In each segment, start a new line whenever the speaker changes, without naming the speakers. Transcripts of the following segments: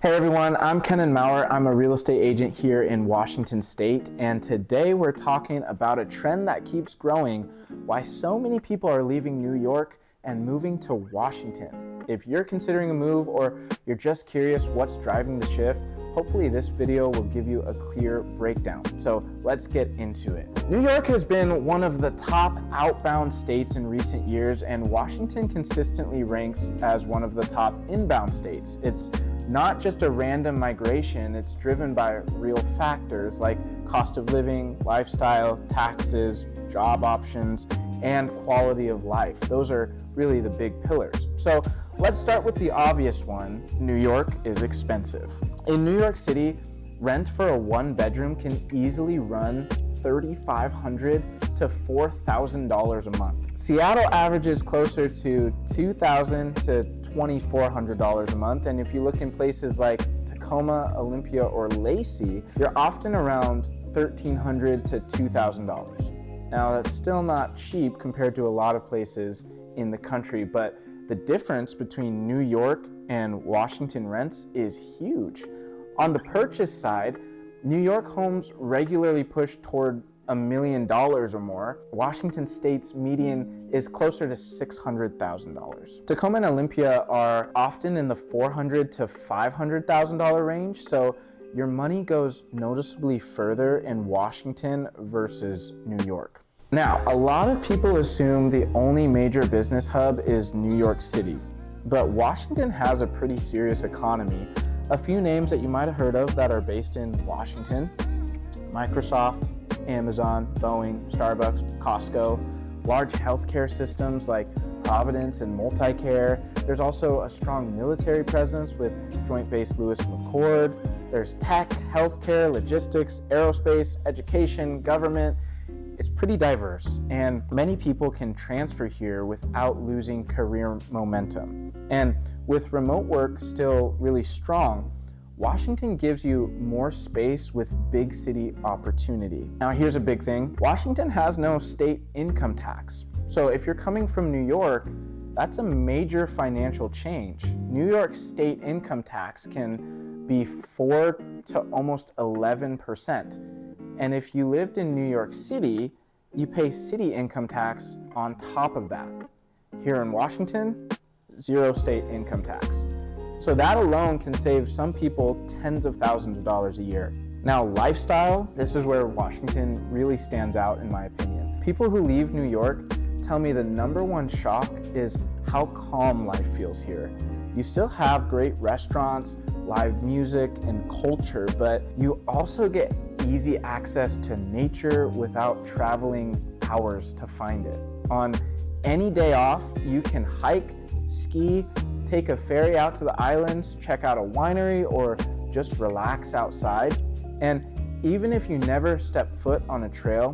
Hey everyone, I'm Kenan Maurer. I'm a real estate agent here in Washington State, and today we're talking about a trend that keeps growing, why so many people are leaving New York and moving to Washington. If you're considering a move or you're just curious what's driving the shift, hopefully this video will give you a clear breakdown. So let's get into it. New York has been one of the top outbound states in recent years, and Washington consistently ranks as one of the top inbound states. It's not just a random migration, it's driven by real factors like cost of living, lifestyle, taxes, job options, and quality of life. Those are really the big pillars. So let's start with the obvious one. New York is expensive. In New York City, rent for a one-bedroom can easily run $3,500 to $4,000 a month. Seattle averages closer to $2,000 to $2,400 a month, and if you look in places like Tacoma, Olympia, or Lacey, you're often around $1,300 to $2,000. Now that's still not cheap compared to a lot of places in the country, but the difference between New York and Washington rents is huge. On the purchase side, New York homes regularly push toward $1 million or more. Washington State's median is closer to $600,000. Tacoma and Olympia are often in the $400,000 to $500,000 range, so your money goes noticeably further in Washington versus New York. Now, a lot of people assume the only major business hub is New York City, but Washington has a pretty serious economy. A few names that you might have heard of that are based in Washington: Microsoft, Amazon, Boeing, Starbucks, Costco, large healthcare systems like Providence and Multicare. There's also a strong military presence with Joint Base Lewis McChord. There's tech, healthcare, logistics, aerospace, education, government. It's pretty diverse, and many people can transfer here without losing career momentum. And with remote work still really strong, Washington gives you more space with big city opportunity. Now here's a big thing. Washington has no state income tax. So if you're coming from New York, that's a major financial change. New York state income tax can be 4 to almost 11%. And if you lived in New York City, you pay city income tax on top of that. Here in Washington, zero state income tax. So that alone can save some people tens of thousands of dollars a year. Now, lifestyle, this is where Washington really stands out in my opinion. People who leave New York tell me the number one shock is how calm life feels here. You still have great restaurants, live music, and culture, but you also get easy access to nature without traveling hours to find it. On any day off, you can hike, ski, take a ferry out to the islands, check out a winery, or just relax outside. And even if you never step foot on a trail,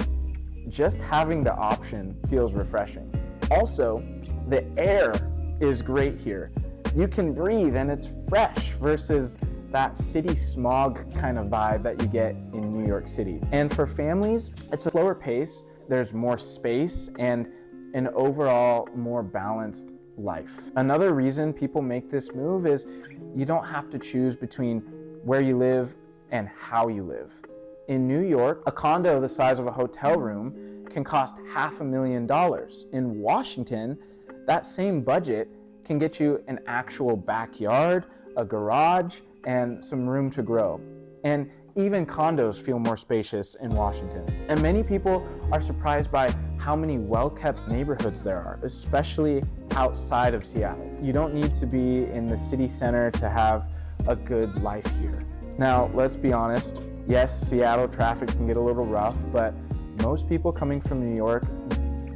just having the option feels refreshing. Also, the air is great here. You can breathe and it's fresh versus that city smog kind of vibe that you get in New York City. And for families, it's a slower pace, there's more space, and an overall more balanced life. Another reason people make this move is you don't have to choose between where you live and how you live. In New York, a condo the size of a hotel room can cost $500,000. In Washington, that same budget can get you an actual backyard, a garage, and some room to grow. And even condos feel more spacious in Washington. And many people are surprised by how many well-kept neighborhoods there are, especially outside of Seattle. You don't need to be in the city center to have a good life here. Now, let's be honest. Yes, Seattle traffic can get a little rough, but most people coming from New York,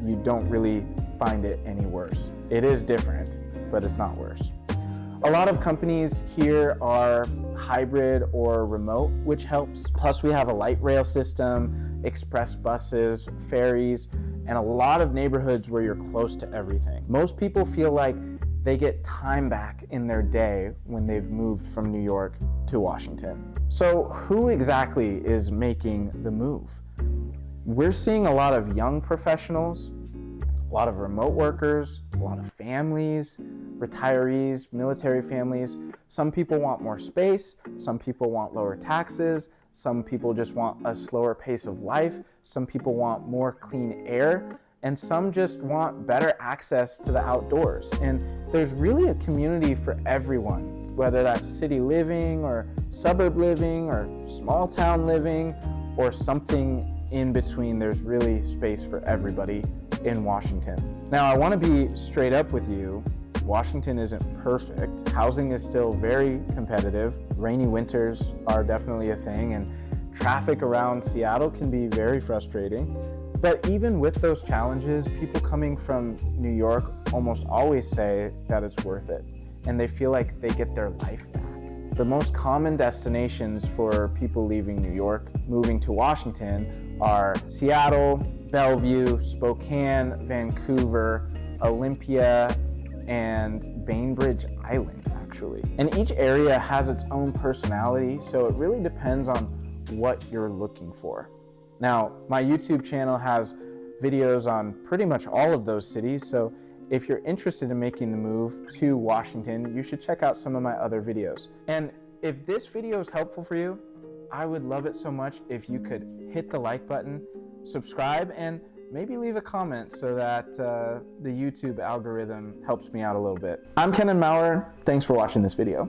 you don't really find it any worse. It is different, but it's not worse. A lot of companies here are hybrid or remote, which helps. Plus we have a light rail system, express buses, ferries, and a lot of neighborhoods where you're close to everything. Most people feel like they get time back in their day when they've moved from New York to Washington. So who exactly is making the move? We're seeing a lot of young professionals, a lot of remote workers, a lot of families, retirees, military families. Some people want more space, some people want lower taxes, some people just want a slower pace of life, some people want more clean air, and some just want better access to the outdoors. And there's really a community for everyone, whether that's city living or suburb living or small town living or something in between. There's really space for everybody in Washington. Now, I want to be straight up with you. Washington isn't perfect. Housing is still very competitive. Rainy winters are definitely a thing, and traffic around Seattle can be very frustrating. But even with those challenges, people coming from New York almost always say that it's worth it, and they feel like they get their life back. The most common destinations for people leaving New York, moving to Washington, are Seattle, Bellevue, Spokane, Vancouver, Olympia, and Bainbridge Island, actually. And each area has its own personality, so it really depends on what you're looking for. Now, my YouTube channel has videos on pretty much all of those cities, so if you're interested in making the move to Washington, you should check out some of my other videos. And if this video is helpful for you, I would love it so much if you could hit the like button, subscribe, and maybe leave a comment so that the YouTube algorithm helps me out a little bit. I'm Kenan Maurer. Thanks for watching this video.